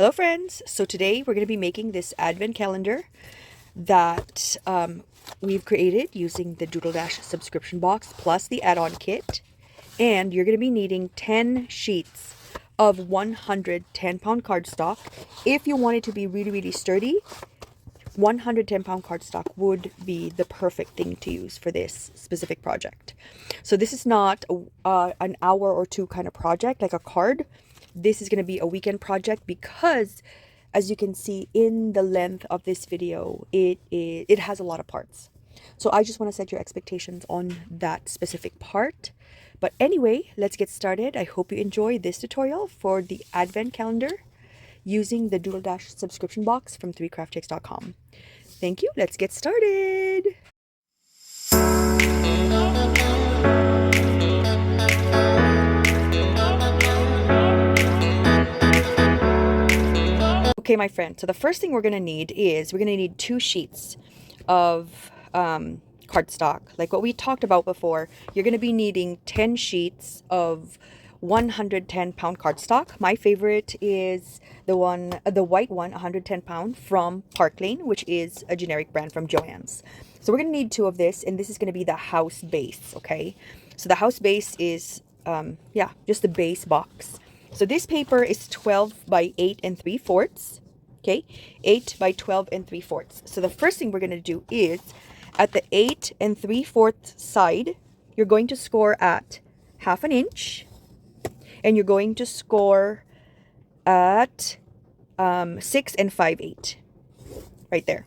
Hello friends! So today we're going to be making this advent calendar that we've created using the Doodle Dash subscription box plus the add-on kit. And you're going to be needing 10 sheets of 110-pound cardstock. If you want it to be really sturdy, 110-pound cardstock would be the perfect thing to use for this specific project. So this is not an hour or two kind of project like a card. This is going to be a weekend project because, as you can see in the length of this video, it has a lot of parts. So I just want to set your expectations on that specific part. But anyway, let's get started. I hope you enjoy this tutorial for the advent calendar using the Doodle Dash subscription box from 3craftchicks.com. Thank you. Let's get started. Okay, my friend, so the first thing we're going to need is 2 sheets of cardstock. Like what we talked about before, you're going to be needing 10 sheets of 110-pound cardstock. My favorite is the white one, 110-pound from Park Lane, which is a generic brand from Joann's. So we're going to need 2 of this, and this is going to be the house base, okay? So the house base is, just the base box. So this paper is 12 by 8 3/4, okay? 8 by 12 3/4. So the first thing we're going to do is at the 8 3/4 side, you're going to score at 1/2 inch, and you're going to score at 6 5/8, right there.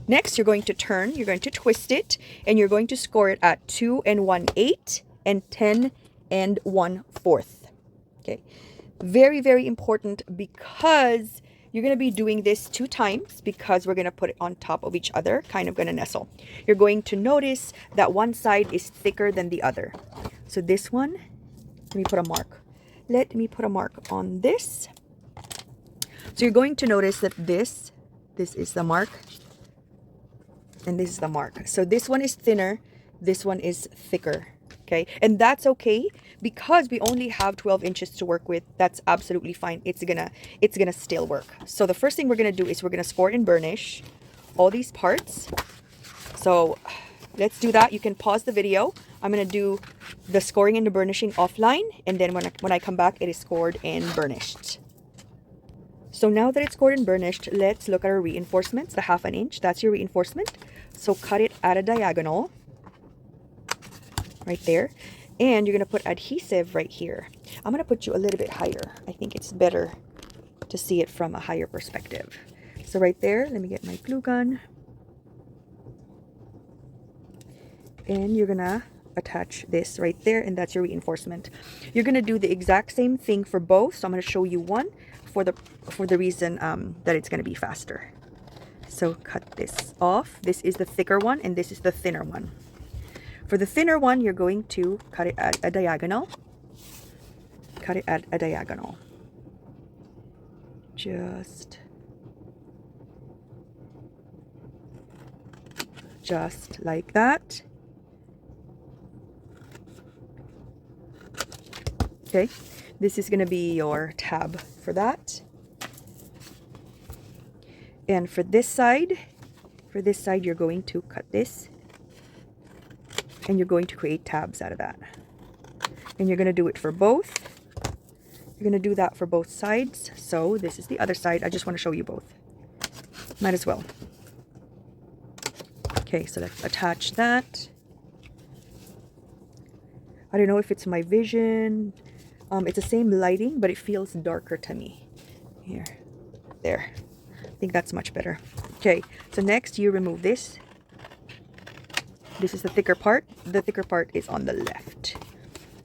Next, you're going to turn, you're going to twist it, and you're going to score it at 2 1/8 and 10 1/4. Okay. Very important, because you're going to be doing this 2 times because we're going to put it on top of each other, kind of going to nestle. You're going to notice that one side is thicker than the other. So this one, let me put a mark. Let me put a mark on this. So you're going to notice that this is the mark, and this is the mark. So this one is thinner, this one is thicker. Okay, and that's okay because we only have 12 inches to work with. That's absolutely fine. It's gonna still work. So the first thing we're gonna do is we're gonna score and burnish all these parts. So let's do that. You can pause the video. I'm gonna do the scoring and the burnishing offline, and then when I come back, it is scored and burnished. So now that it's scored and burnished, let's look at our reinforcements. The 1/2 inch, that's your reinforcement. So cut it at a diagonal right there, and you're going to put adhesive right here. I'm going to put you a little bit higher. I think it's better to see it from a higher perspective. So right there, let me get my glue gun, and you're going to attach this right there, and that's your reinforcement. You're going to do the exact same thing for both, so I'm going to show you one for the reason that it's going to be faster. So cut this off. This is the thicker one, and this is the thinner one. For the thinner one, you're going to cut it at a diagonal. Cut it at a diagonal. Just like that. Okay, this is going to be your tab for that. And for this side, you're going to cut this, and you're going to create tabs out of that. And you're going to do it for both. You're going to do that for both sides. So this is the other side. I just want to show you both. Might as well. Okay, so let's attach that. I don't know if it's my vision. It's the same lighting, but it feels darker to me. Here. There. I think that's much better. Okay, so next you remove this. This is the thicker part. The thicker part is on the left.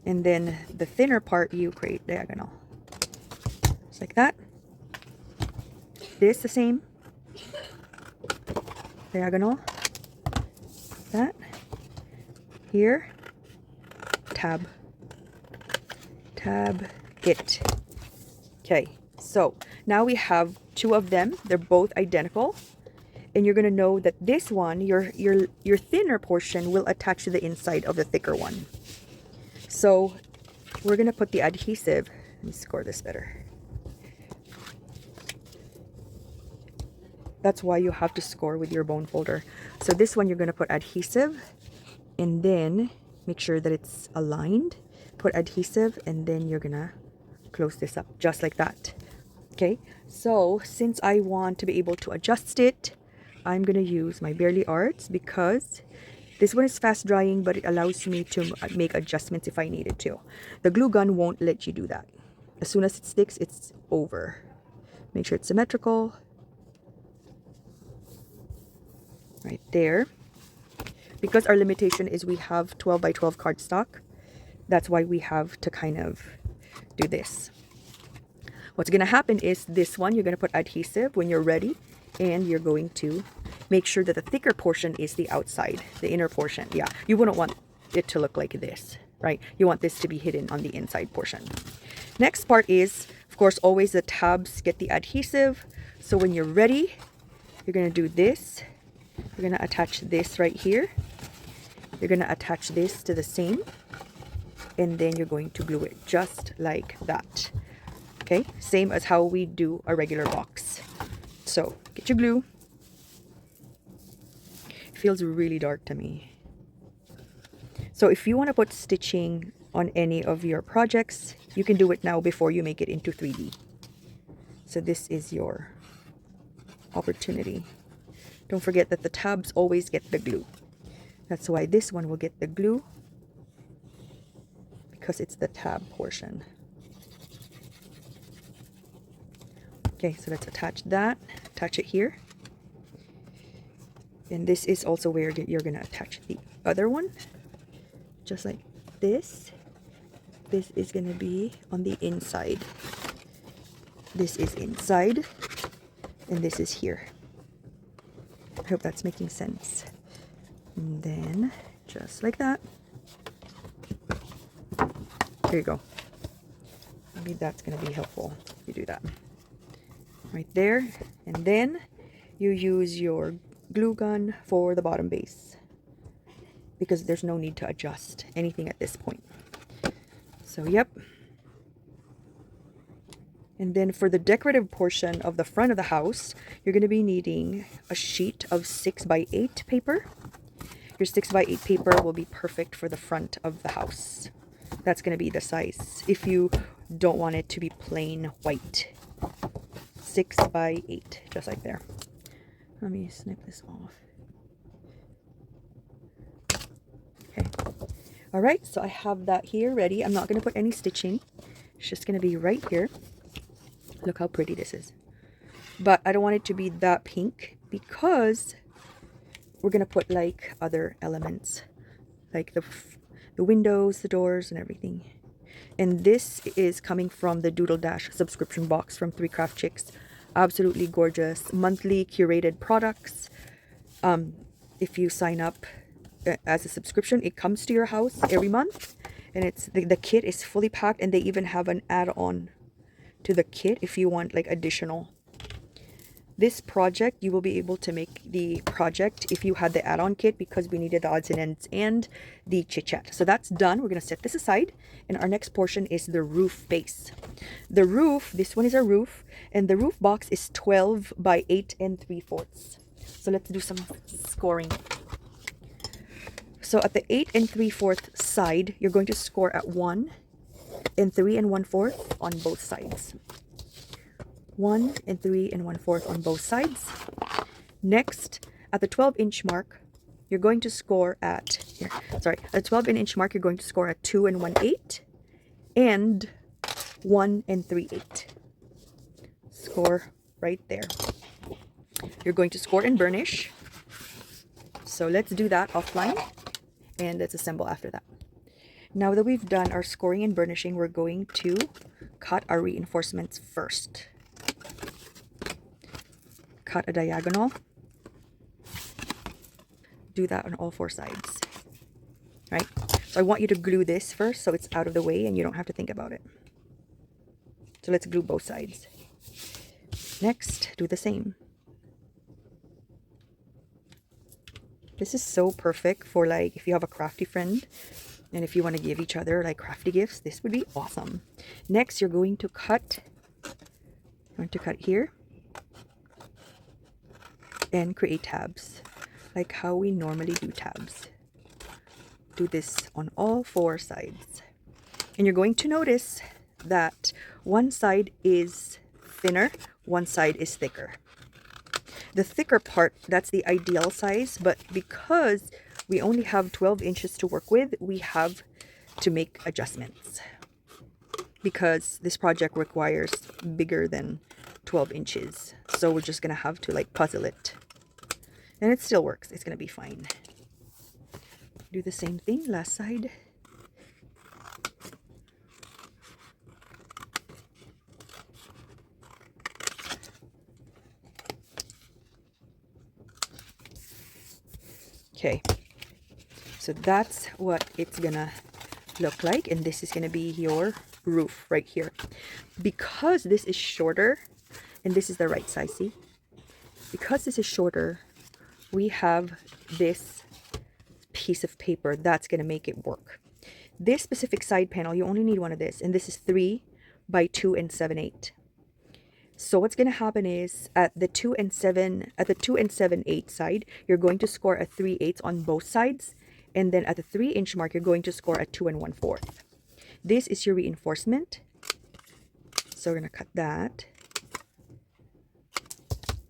And then the thinner part, you create diagonal. Just like that. This the same. Diagonal. That. Here. Tab. Tab. It. Okay. So now we have 2 of them. They're both identical. And you're going to know that this one, your thinner portion, will attach to the inside of the thicker one. So we're going to put the adhesive. Let me score this better. That's why you have to score with your bone folder. So this one, you're going to put adhesive, and then make sure that it's aligned. Put adhesive, and then you're going to close this up just like that. Okay, so since I want to be able to adjust it, I'm going to use my Barely Arts, because this one is fast drying, but it allows me to make adjustments if I needed to. The glue gun won't let you do that. As soon as it sticks, it's over. Make sure it's symmetrical. Right there. Because our limitation is we have 12 by 12 cardstock, that's why we have to kind of do this. What's going to happen is this one, you're going to put adhesive when you're ready, and you're going to make sure that the thicker portion is the outside, the inner portion. Yeah, you wouldn't want it to look like this, right? You want this to be hidden on the inside portion. Next part is, of course, always the tabs get the adhesive. So when you're ready, you're going to do this. You're going to attach this right here. You're going to attach this to the same, and then you're going to glue it just like that. Okay, same as how we do a regular box. So get your glue. It feels really dark to me. So if you want to put stitching on any of your projects, you can do it now before you make it into 3D. So this is your opportunity. Don't forget that the tabs always get the glue. That's why this one will get the glue, because it's the tab portion. Okay, so let's attach that. Attach it here. And this is also where you're going to attach the other one. Just like this. This is going to be on the inside. This is inside. And this is here. I hope that's making sense. And then, just like that. There you go. Maybe that's going to be helpful. You do that. Right there. And then you use your glue gun for the bottom base, because there's no need to adjust anything at this point. So, yep. And then for the decorative portion of the front of the house, you're going to be needing a sheet of 6 by 8 paper. Your 6 by 8 paper will be perfect for the front of the house. That's going to be the size if you don't want it to be plain white. 6 by 8, just like there. Let me snip this off. Okay. All right, so I have that here ready. I'm not going to put any stitching. It's just going to be right here. Look how pretty this is. But I don't want it to be that pink, because we're going to put like other elements, like the windows, the doors, and everything. And this is coming from the Doodle Dash subscription box from 3 Craft Chicks. Absolutely gorgeous monthly curated products. If you sign up as a subscription, it comes to your house every month, and it's the kit is fully packed, and they even have an add-on to the kit if you want like additional. This project, you will be able to make the project if you had the add-on kit, because we needed the odds and ends and the chit chat. So that's done. We're going to set this aside, and our next portion is the roof base. The roof, this one is our roof, and the roof box is 12 by 8 3/4. So let's do some scoring. So at the 8 3/4 side, you're going to score at 1 and 3 1/4 on both sides. 1 and 3 1/4 on both sides. Next, at the 12-inch mark, you're going to score at, at the 12-inch mark, you're going to score at 2 1/8 and 1 3/8. Score right there. You're going to score and burnish. So let's do that offline, and let's assemble after that. Now that we've done our scoring and burnishing, we're going to cut our reinforcements first. Cut a diagonal. Do that on all 4 sides. Right? So I want you to glue this first so it's out of the way and you don't have to think about it. So let's glue both sides. Next, do the same. This is so perfect for like if you have a crafty friend and if you want to give each other like crafty gifts, this would be awesome. Next, you're going to cut. I'm going to cut here. and create tabs like how we normally do tabs. Do this on all 4 sides. And you're going to notice that one side is thinner, one side is thicker. The thicker part, that's the ideal size, but because we only have 12 inches to work with, we have to make adjustments because this project requires bigger than 12 inches. So we're just gonna have to like puzzle it. And it still works, it's gonna be fine. Do the same thing, last side. Okay, so that's what it's gonna look like, and this is gonna be your roof right here. Because this is shorter, and this is the right size, see? Because this is shorter, we have this piece of paper that's gonna make it work. This specific side panel, you only need one of this, and this is 3 by 2 7/8. So what's going to happen is at the 2 7/8 side, you're going to score a 3/8 on both sides, and then at the 3-inch mark, you're going to score a 2 1/4. This is your reinforcement. So we're going to cut that.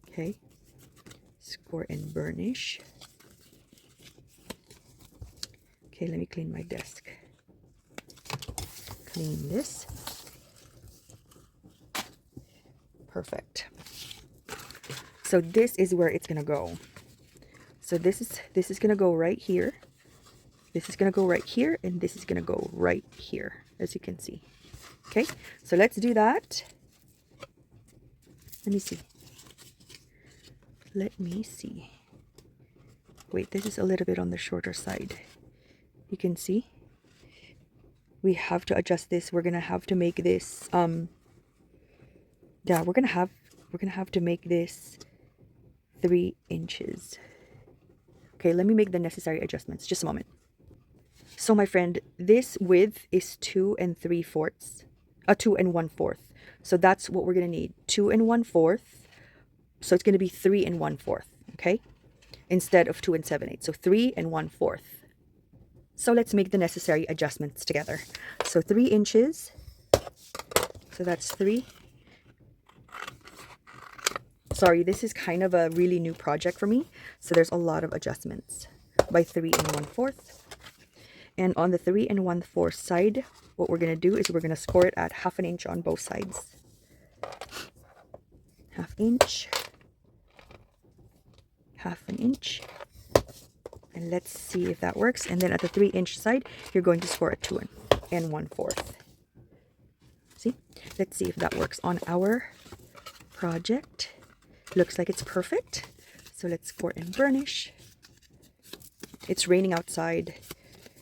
Okay. Score and burnish. Okay, let me clean my desk. Clean this. Perfect. So this is where it's gonna go. So this is gonna go right here. This is gonna go right here, and this is gonna go right here, as you can see. Okay, so let's do that. Let me see. Let me see. Wait, this is a little bit on the shorter side. You can see. We have to adjust this. We're gonna have to make this yeah, we're gonna have to make this 3 inches. Okay, let me make the necessary adjustments. Just a moment. So my friend, this width is 2 3/4, 2 1/4. So that's what we're gonna need. 2 1/4. So it's gonna be 3 1/4. Okay, instead of 2 7/8. So 3 1/4. So let's make the necessary adjustments together. So 3 inches. So that's 3. Sorry, this is kind of a really new project for me, so there's a lot of adjustments. By 3 1/4. And on the 3 1/4 side, what we're going to do is we're going to score it at 1/2 inch on both sides. 1/2 inch. 1/2 inch. And let's see if that works. And then at the 3-inch side, you're going to score a 2 1/4. See? Let's see if that works on our project. Looks like it's perfect. So let's score and burnish. It's raining outside.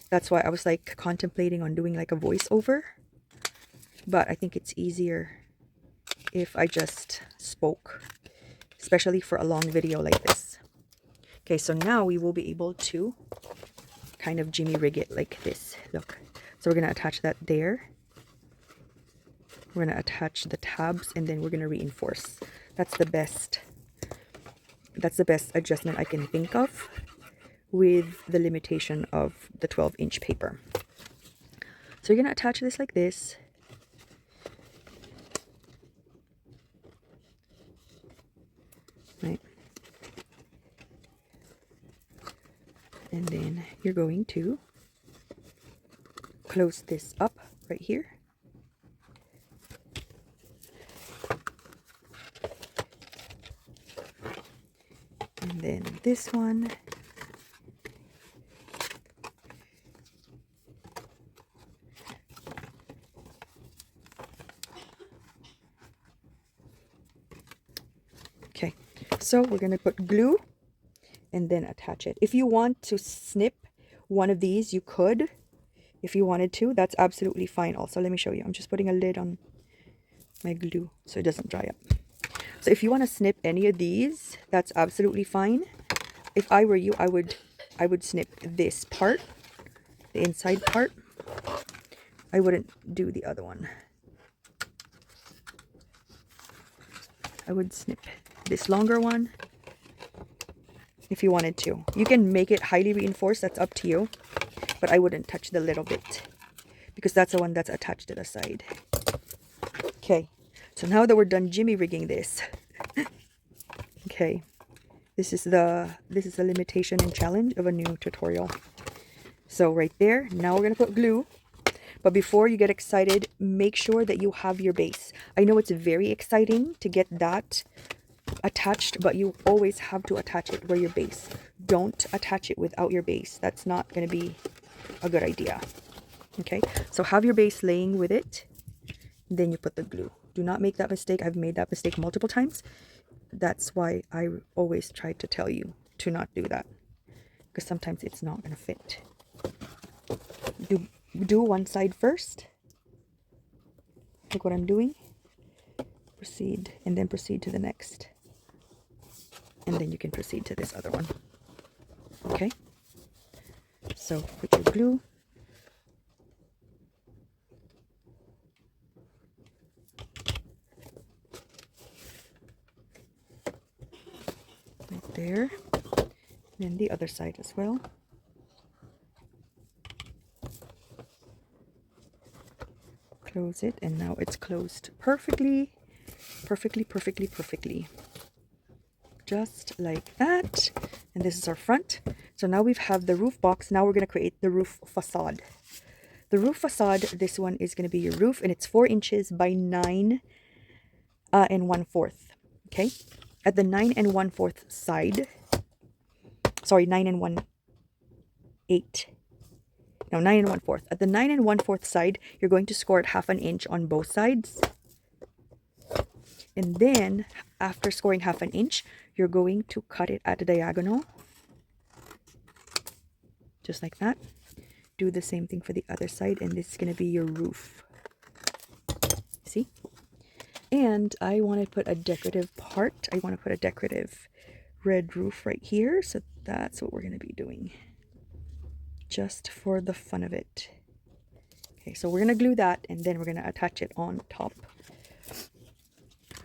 That's why I was like contemplating on doing like a voiceover. But I think it's easier if I just spoke, especially for a long video like this. Okay, so now we will be able to kind of jimmy rig it like this. Look. So we're going to attach that there. We're going to attach the tabs, and then we're going to reinforce. That's the best adjustment I can think of with the limitation of the 12-inch paper. So you're going to attach this like this. Right. And then you're going to close this up right here. And then this one. Okay, so we're going to put glue and then attach it. If you want to snip one of these, you could. If you wanted to, that's absolutely fine also. Let me show you. I'm just putting a lid on my glue so it doesn't dry up. So if you want to snip any of these, that's absolutely fine. If I were you, I would snip this part, the inside part. I wouldn't do the other one. I would snip this longer one if you wanted to. You can make it highly reinforced, that's up to you. But I wouldn't touch the little bit because that's the one that's attached to the side. Okay, so now that we're done jimmy rigging this, okay, this is the limitation and challenge of a new tutorial. So right there, now we're gonna put glue. But before you get excited, make sure that you have your base. I know it's very exciting to get that attached, but you always have to attach it where your base. Don't attach it without your base. That's not going to be a good idea. Okay, so have your base laying with it, then you put the glue. Do not make that mistake. I've made that mistake multiple times. That's why I always try to tell you to not do that, because sometimes it's not going to fit. Do one side first, like what I'm doing. Proceed, and then proceed to the next. And then you can proceed to this other one. Okay, so put your glue. Right there. And then the other side as well. Close it, and now it's closed perfectly. Perfectly. Just like that. And this is our front. So now we have the roof box. Now we're going to create the roof facade. The roof facade, this one is going to be your roof, and it's 4 inches by 9 and 1/4. Okay, at the 9 and 1/4 side, sorry, 9 and 1/8. No, 9 and 1/4. At the 9 and 1/4 side, you're going to score it 1/2 inch on both sides. And then after scoring 1/2 inch, you're going to cut it at a diagonal. Just like that. Do the same thing for the other side, and this is going to be your roof. See? And I want to put a decorative part. I want to put a decorative red roof right here. So that's what we're going to be doing. Just for the fun of it. Okay, so we're going to glue that, and then we're going to attach it on top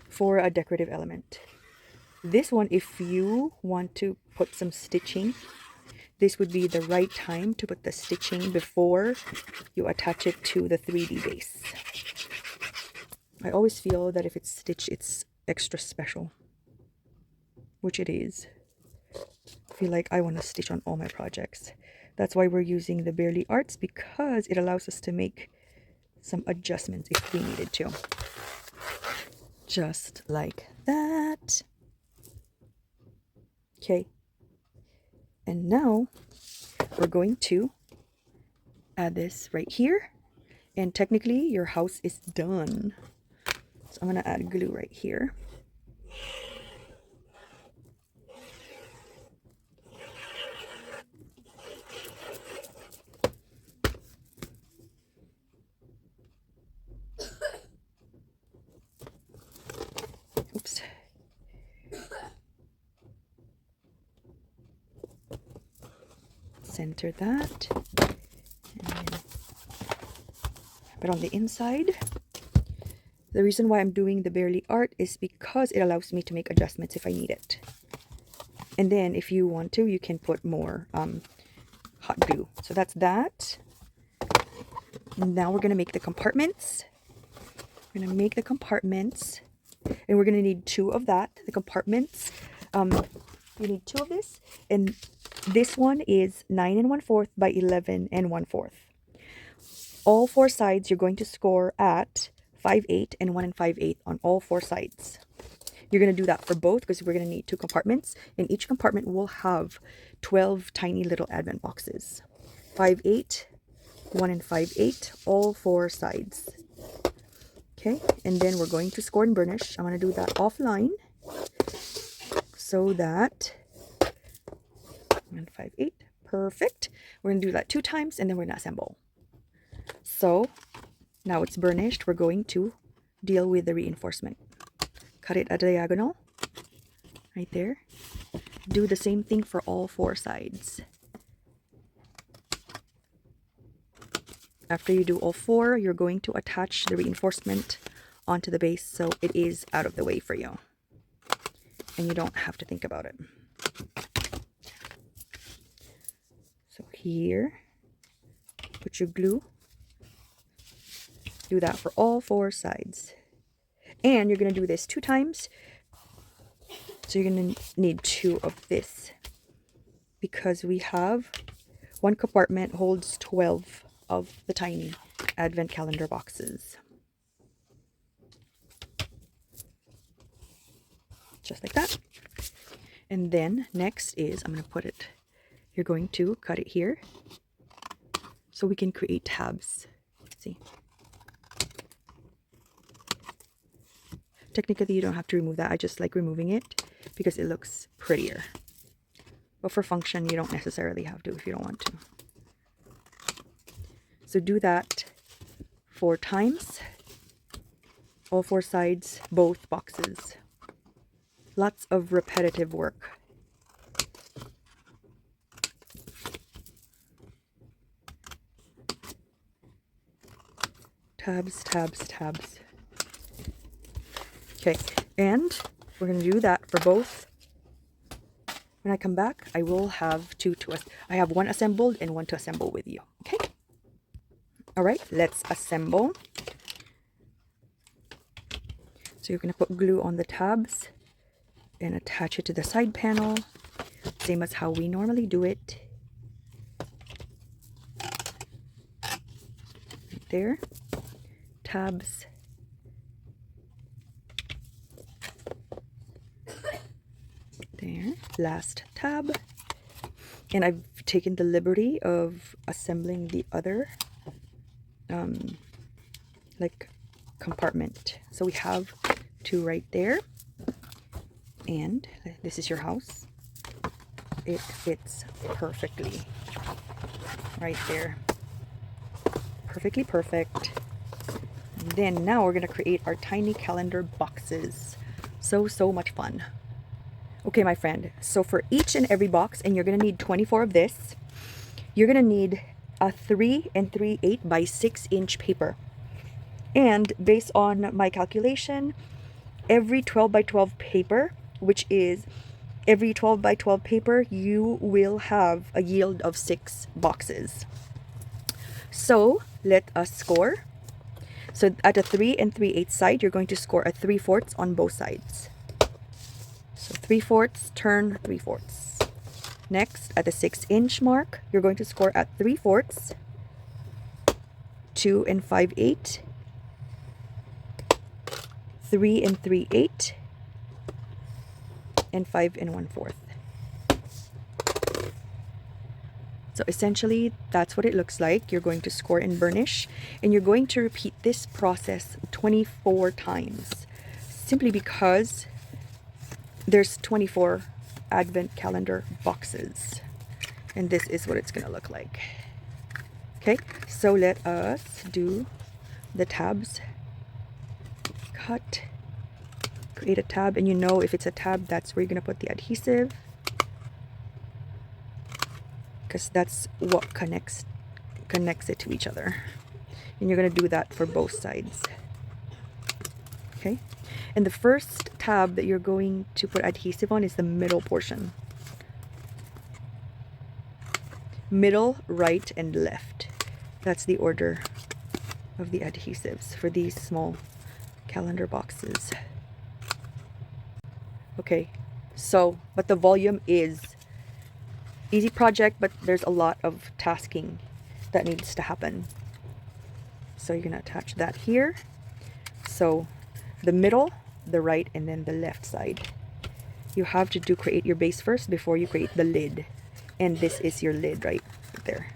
for a decorative element. This one, if you want to put some stitching, this would be the right time to put the stitching before you attach it to the 3D base. I always feel that if it's stitched, it's extra special, which it is. I feel like I want to stitch on all my projects. That's why we're using the Barely Arts, because it allows us to make some adjustments if we needed to. Just like that. Okay. And now we're going to add this right here. And technically your house is done. So I'm going to add glue right here. Oops. Center that. And then have it on the inside. The reason why I'm doing the Barely Art is because it allows me to make adjustments if I need it. And then if you want to, you can put more hot glue. So that's that. And now we're going to make the compartments. We're going to make the compartments. And we're going to need 2 of that. The compartments. You need 2 of this. And this one is 9 and 1/4 by 11 and 1/4. All 4 sides you're going to score at 5/8 and 1 5/8 on all 4 sides. You're going to do that for both because we're going to need 2 compartments, and each compartment will have 12 tiny little advent boxes. 5/8, 1 5/8, all 4 sides. Okay, and then we're going to score and burnish. I'm going to do that offline so that 1 5/8, perfect. We're going to do that 2 times, and then we're going to assemble. So now it's burnished. We're going to deal with the reinforcement. Cut it at a diagonal right there. Do the same thing for all 4 sides. After you do all 4, you're going to attach the reinforcement onto the base so it is out of the way for you. And you don't have to think about it. here, put your glue. Do that for all 4 sides. And you're going to do this 2 times. So you're going to need 2 of this. Because we have 1 compartment holds 12 of the tiny advent calendar boxes. Just like that. And then next is, I'm going to put it, you're going to cut it here so we can create tabs. See? Technically, you don't have to remove that. I just like removing it because it looks prettier. But for function, you don't necessarily have to if you don't want to. So do that 4 times. All 4 sides, both boxes. Lots of repetitive work. Tabs, tabs, tabs. Okay, and we're going to do that for both. When I come back, I will have 2 to I have 1 assembled and 1 to assemble with you. Okay? All right, let's assemble. So you're going to put glue on the tabs and attach it to the side panel, same as how we normally do it. Right there. Tabs. There, last tab. And I've taken the liberty of assembling the other like compartment. So we have 2 right there. And this is your house. It fits perfectly right there. Perfectly perfect. And then now we're going to create our tiny calendar boxes. So much fun. Okay, my friend, so for each and every box, and you're going to need 24 of this, you're going to need a 3 3/8 by 6 inch paper. And based on my calculation, every 12 by 12 paper, which is every 12 by 12 paper, you will have a yield of 6 boxes. So let us score. So at a 3 3/8 side, you're going to score a 3/4 on both sides. So 3/4, turn 3/4. Next, at the 6 inch mark, you're going to score at 3/4, 2 5/8, 3 3/8, and 5 1/4. So essentially, that's what it looks like. You're going to score and burnish, and you're going to repeat this process 24 times, simply because there's 24 advent calendar boxes, and this is what it's going to look like. Okay, so let us do the tabs. Cut, create a tab, and you know if it's a tab, that's where you're going to put the adhesive, because that's what connects it to each other. And you're going to do that for both sides. Okay, and the first tab that you're going to put adhesive on is the middle portion. Middle, right, and left. That's the order of the adhesives for these small calendar boxes. Okay, so, but the volume is easy project, but there's a lot of tasking that needs to happen. So you're going to attach that here. So the middle, the right, and then the left side. You have to create your base first before you create the lid. And this is your lid right there.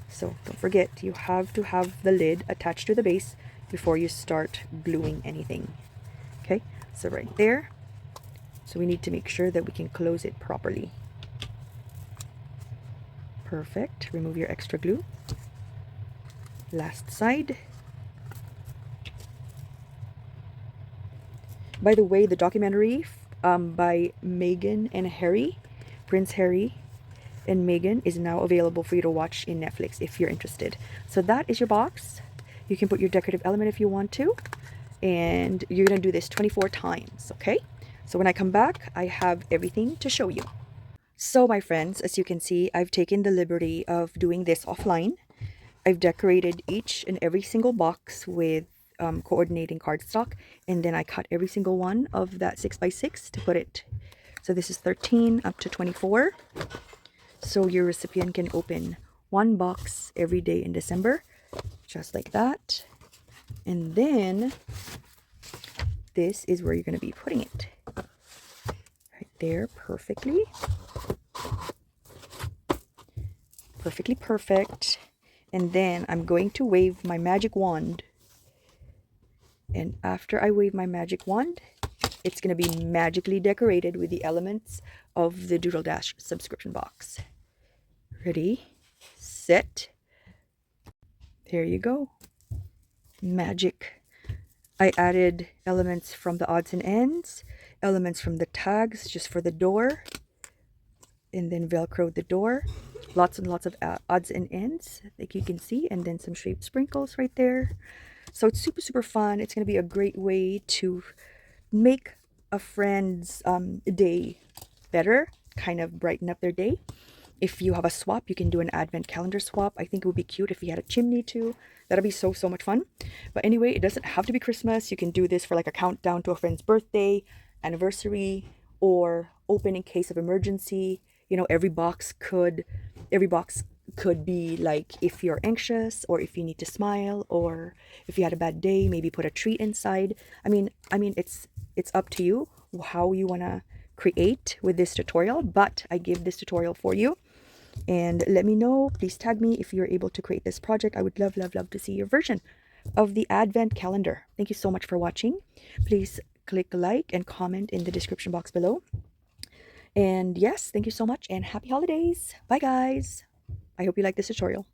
So don't forget, you have to have the lid attached to the base before you start gluing anything. Okay, so right there. So we need to make sure that we can close it properly. Perfect. Remove your extra glue. Last side. By the way, the documentary by Meghan and Harry, Prince Harry and Meghan, is now available for you to watch in Netflix if you're interested. So that is your box. You can put your decorative element if you want to. And you're going to do this 24 times, okay? So when I come back, I have everything to show you. So my friends, as you can see, I've taken the liberty of doing this offline. I've decorated each and every single box with coordinating cardstock, and then I cut every single one of that 6x6 to put it. So this is 13 up to 24. So your recipient can open one box every day in December, just like that. And then this is where you're going to be putting it. Right there, perfectly. Perfectly perfect. And then I'm going to wave my magic wand. And after I wave my magic wand, it's going to be magically decorated with the elements of the Doodle Dash subscription box. Ready, set. There you go. Magic. I added elements from the odds and ends, elements from the tags just for the door, and then velcroed the door. Lots and lots of odds and ends, like you can see, and then some shaped sprinkles right there. So it's super, super fun. It's going to be a great way to make a friend's day better, kind of brighten up their day. If you have a swap, you can do an advent calendar swap. I think it would be cute if you had a chimney too. That'd be so, so much fun. But anyway, it doesn't have to be Christmas. You can do this for like a countdown to a friend's birthday, anniversary, or open in case of emergency. You know, every box could be like if you're anxious, or if you need to smile, or if you had a bad day, maybe put a treat inside. I mean it's up to you how you want to create with this tutorial, but I give this tutorial for you. And let me know, please tag me if you're able to create this project. I would love, love, love to see your version of the advent calendar. Thank you so much for watching. Please click like and comment in the description box below. And yes, thank you so much and happy holidays. Bye guys. I hope you like this tutorial.